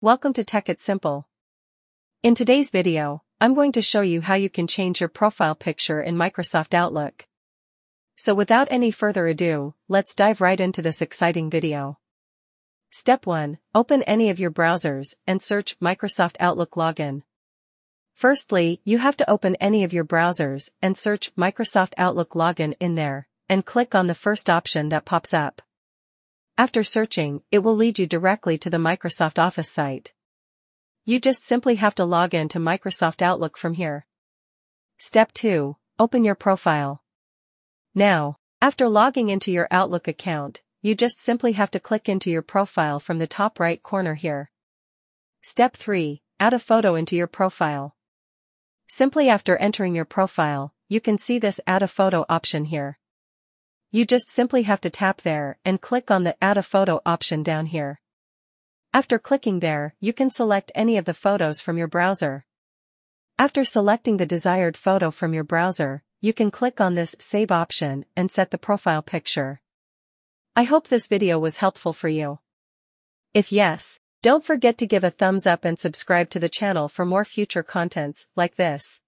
Welcome to Tech It Simple. In today's video, I'm going to show you how you can change your profile picture in Microsoft Outlook. So without any further ado, let's dive right into this exciting video. Step 1. Open any of your browsers and search Microsoft Outlook Login. Firstly, you have to open any of your browsers and search Microsoft Outlook Login in there, and click on the first option that pops up. After searching, it will lead you directly to the Microsoft Office site. You just simply have to log in to Microsoft Outlook from here. Step 2. Open your profile. Now, after logging into your Outlook account, you just simply have to click into your profile from the top right corner here. Step 3. Add a photo into your profile. Simply after entering your profile, you can see this Add a Photo option here. You just simply have to tap there and click on the Add a Photo option down here. After clicking there, you can select any of the photos from your browser. After selecting the desired photo from your browser, you can click on this Save option and set the profile picture. I hope this video was helpful for you. If yes, don't forget to give a thumbs up and subscribe to the channel for more future contents like this.